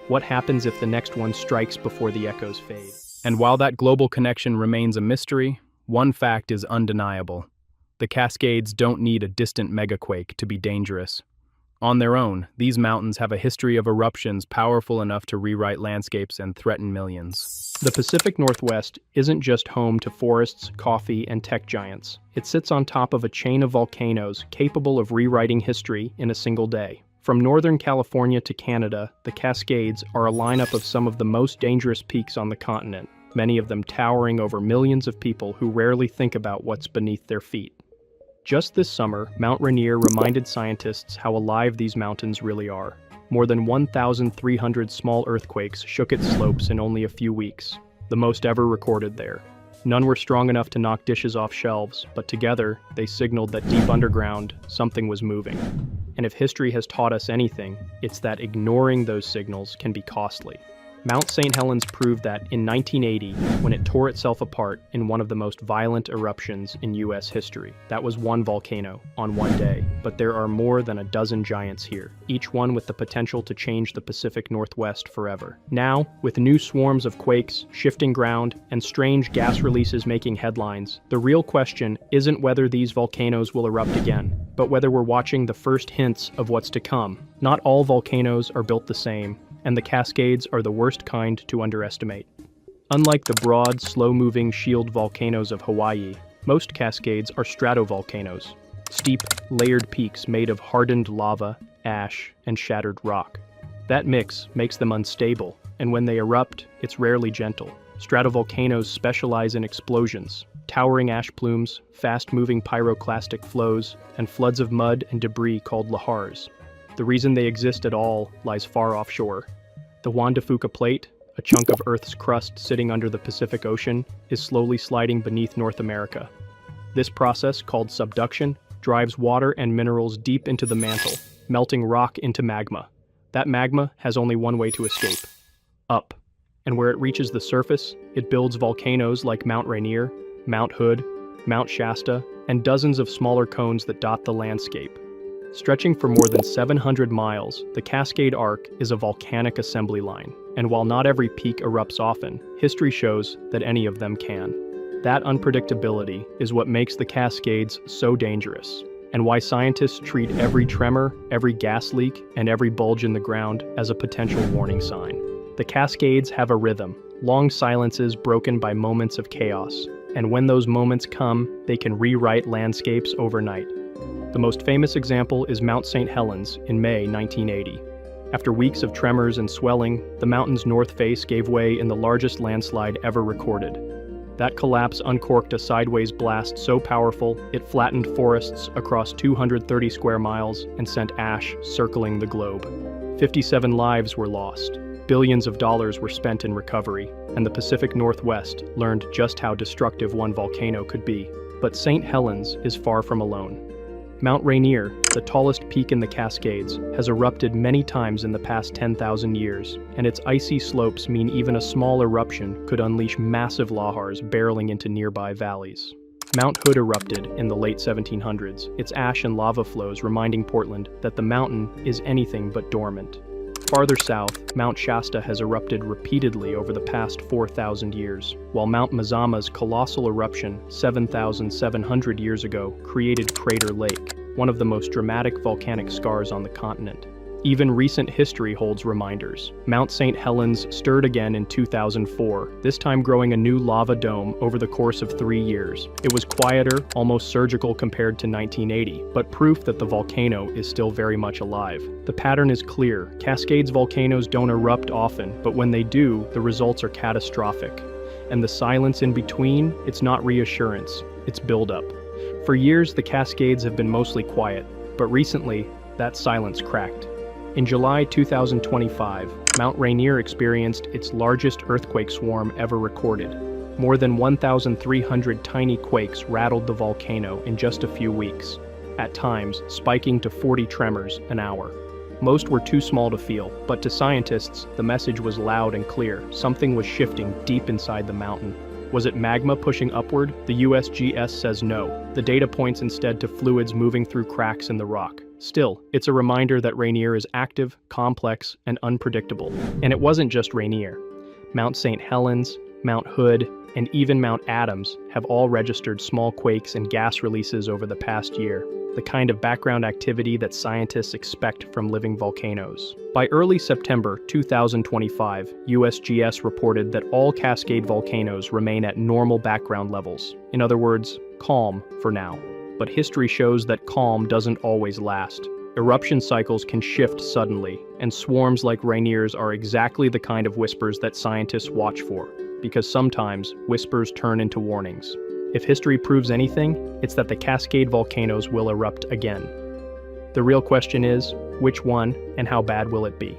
what happens if the next one strikes before the echoes fade? And while that global connection remains a mystery, one fact is undeniable. The Cascades don't need a distant megaquake to be dangerous. On their own, these mountains have a history of eruptions powerful enough to rewrite landscapes and threaten millions. The Pacific Northwest isn't just home to forests, coffee, and tech giants. It sits on top of a chain of volcanoes capable of rewriting history in a single day. From Northern California to Canada, the Cascades are a lineup of some of the most dangerous peaks on the continent, many of them towering over millions of people who rarely think about what's beneath their feet. Just this summer, Mount Rainier reminded scientists how alive these mountains really are. More than 1,300 small earthquakes shook its slopes in only a few weeks, the most ever recorded there. None were strong enough to knock dishes off shelves, but together, they signaled that deep underground, something was moving. And if history has taught us anything, it's that ignoring those signals can be costly. Mount St. Helens proved that in 1980, when it tore itself apart in one of the most violent eruptions in U.S. history. That was one volcano, on one day, but there are more than a dozen giants here, each one with the potential to change the Pacific Northwest forever. Now, with new swarms of quakes, shifting ground, and strange gas releases making headlines, the real question isn't whether these volcanoes will erupt again, but whether we're watching the first hints of what's to come. Not all volcanoes are built the same, and the Cascades are the worst kind to underestimate. Unlike the broad, slow-moving shield volcanoes of Hawaii, most Cascades are stratovolcanoes, steep, layered peaks made of hardened lava, ash, and shattered rock. That mix makes them unstable, and when they erupt, it's rarely gentle. Stratovolcanoes specialize in explosions, towering ash plumes, fast-moving pyroclastic flows, and floods of mud and debris called lahars. The reason they exist at all lies far offshore. The Juan de Fuca Plate, a chunk of Earth's crust sitting under the Pacific Ocean, is slowly sliding beneath North America. This process, called subduction, drives water and minerals deep into the mantle, melting rock into magma. That magma has only one way to escape: up. And where it reaches the surface, it builds volcanoes like Mount Rainier, Mount Hood, Mount Shasta, and dozens of smaller cones that dot the landscape. Stretching for more than 700 miles, the Cascade Arc is a volcanic assembly line, and while not every peak erupts often, history shows that any of them can. That unpredictability is what makes the Cascades so dangerous, and why scientists treat every tremor, every gas leak, and every bulge in the ground as a potential warning sign. The Cascades have a rhythm, long silences broken by moments of chaos, and when those moments come, they can rewrite landscapes overnight. The most famous example is Mount St. Helens in May 1980. After weeks of tremors and swelling, the mountain's north face gave way in the largest landslide ever recorded. That collapse uncorked a sideways blast so powerful, it flattened forests across 230 square miles and sent ash circling the globe. 57 lives were lost. Billions of dollars were spent in recovery, and the Pacific Northwest learned just how destructive one volcano could be. But St. Helens is far from alone. Mount Rainier, the tallest peak in the Cascades, has erupted many times in the past 10,000 years, and its icy slopes mean even a small eruption could unleash massive lahars barreling into nearby valleys. Mount Hood erupted in the late 1700s, its ash and lava flows reminding Portland that the mountain is anything but dormant. Farther south, Mount Shasta has erupted repeatedly over the past 4,000 years, while Mount Mazama's colossal eruption 7,700 years ago created Crater Lake, one of the most dramatic volcanic scars on the continent. Even recent history holds reminders. Mount St. Helens stirred again in 2004, this time growing a new lava dome over the course of 3 years. It was quieter, almost surgical compared to 1980, but proof that the volcano is still very much alive. The pattern is clear. Cascades volcanoes don't erupt often, but when they do, the results are catastrophic. And the silence in between, it's not reassurance, it's buildup. For years, the Cascades have been mostly quiet, but recently, that silence cracked. In July 2025, Mount Rainier experienced its largest earthquake swarm ever recorded. More than 1,300 tiny quakes rattled the volcano in just a few weeks, at times spiking to 40 tremors an hour. Most were too small to feel, but to scientists, the message was loud and clear. Something was shifting deep inside the mountain. Was it magma pushing upward? The USGS says no. The data points instead to fluids moving through cracks in the rock. Still, it's a reminder that Rainier is active, complex, and unpredictable. And it wasn't just Rainier. Mount St. Helens, Mount Hood, and even Mount Adams have all registered small quakes and gas releases over the past year, the kind of background activity that scientists expect from living volcanoes. By early September 2025, USGS reported that all Cascade volcanoes remain at normal background levels. In other words, calm for now. But history shows that calm doesn't always last. Eruption cycles can shift suddenly, and swarms like Rainier's are exactly the kind of whispers that scientists watch for, because sometimes whispers turn into warnings. If history proves anything, it's that the Cascade volcanoes will erupt again. The real question is, which one and how bad will it be?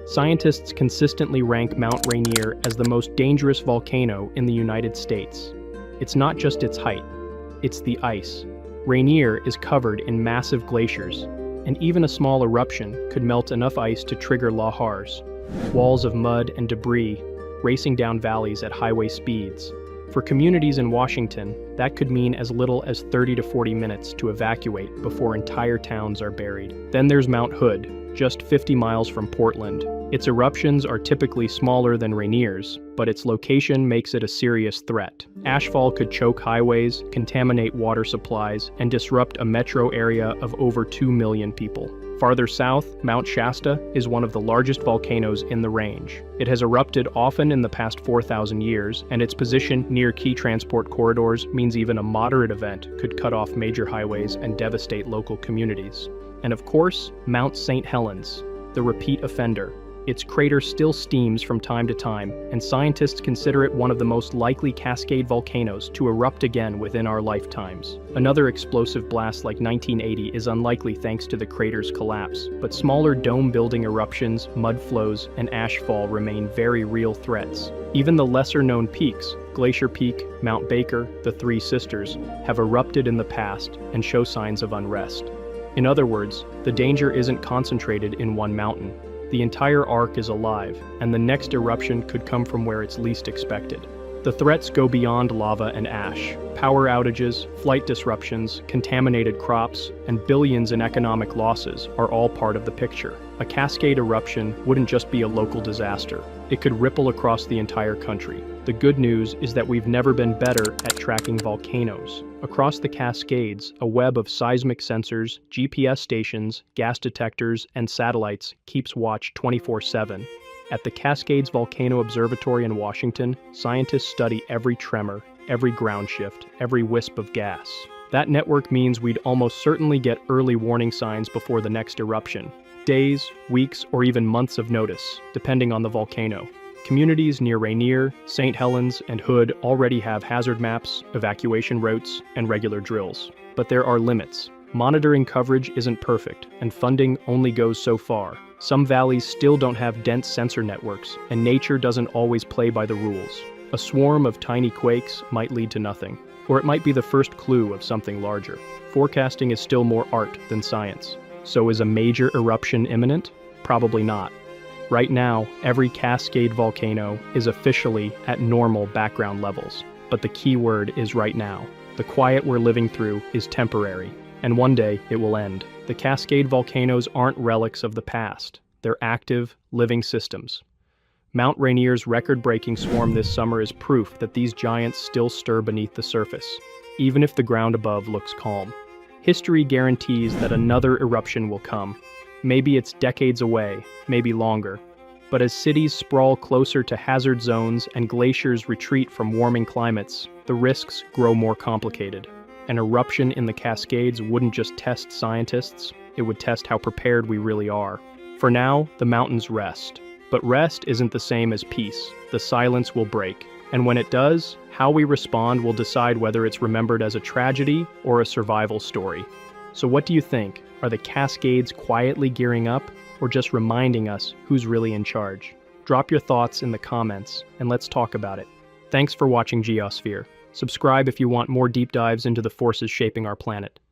Scientists consistently rank Mount Rainier as the most dangerous volcano in the United States. It's not just its height, it's the ice. Rainier is covered in massive glaciers, and even a small eruption could melt enough ice to trigger lahars, walls of mud and debris racing down valleys at highway speeds. For communities in Washington, that could mean as little as 30 to 40 minutes to evacuate before entire towns are buried. Then there's Mount Hood, just 50 miles from Portland. Its eruptions are typically smaller than Rainier's, but its location makes it a serious threat. Ashfall could choke highways, contaminate water supplies, and disrupt a metro area of over 2 million people. Farther south, Mount Shasta is one of the largest volcanoes in the range. It has erupted often in the past 4,000 years, and its position near key transport corridors means even a moderate event could cut off major highways and devastate local communities. And of course, Mount St. Helens, the repeat offender. Its crater still steams from time to time, and scientists consider it one of the most likely Cascade volcanoes to erupt again within our lifetimes. Another explosive blast like 1980 is unlikely thanks to the crater's collapse, but smaller dome-building eruptions, mud flows, and ashfall remain very real threats. Even the lesser-known peaks, Glacier Peak, Mount Baker, the Three Sisters, have erupted in the past and show signs of unrest. In other words, the danger isn't concentrated in one mountain. The entire arc is alive, and the next eruption could come from where it's least expected. The threats go beyond lava and ash. Power outages, flight disruptions, contaminated crops, and billions in economic losses are all part of the picture. A cascade eruption wouldn't just be a local disaster. It could ripple across the entire country. The good news is that we've never been better at tracking volcanoes. Across the Cascades, a web of seismic sensors, GPS stations, gas detectors, and satellites keeps watch 24/7. At the Cascades Volcano Observatory in Washington, scientists study every tremor, every ground shift, every wisp of gas. That network means we'd almost certainly get early warning signs before the next eruption. Days, weeks, or even months of notice, depending on the volcano. Communities near Rainier, St. Helens, and Hood already have hazard maps, evacuation routes, and regular drills. But there are limits. Monitoring coverage isn't perfect, and funding only goes so far. Some valleys still don't have dense sensor networks, and nature doesn't always play by the rules. A swarm of tiny quakes might lead to nothing, or it might be the first clue of something larger. Forecasting is still more art than science. So is a major eruption imminent? Probably not. Right now, every Cascade volcano is officially at normal background levels, but the key word is right now. The quiet we're living through is temporary, and one day it will end. The Cascade volcanoes aren't relics of the past. They're active, living systems. Mount Rainier's record-breaking swarm this summer is proof that these giants still stir beneath the surface, even if the ground above looks calm. History guarantees that another eruption will come. Maybe it's decades away, maybe longer. But as cities sprawl closer to hazard zones and glaciers retreat from warming climates, the risks grow more complicated. An eruption in the Cascades wouldn't just test scientists, it would test how prepared we really are. For now, the mountains rest. But rest isn't the same as peace. The silence will break. And when it does, how we respond will decide whether it's remembered as a tragedy or a survival story. So what do you think? Are the Cascades quietly gearing up, or just reminding us who's really in charge? Drop your thoughts in the comments, and let's talk about it. Thanks for watching Geosphere. Subscribe if you want more deep dives into the forces shaping our planet.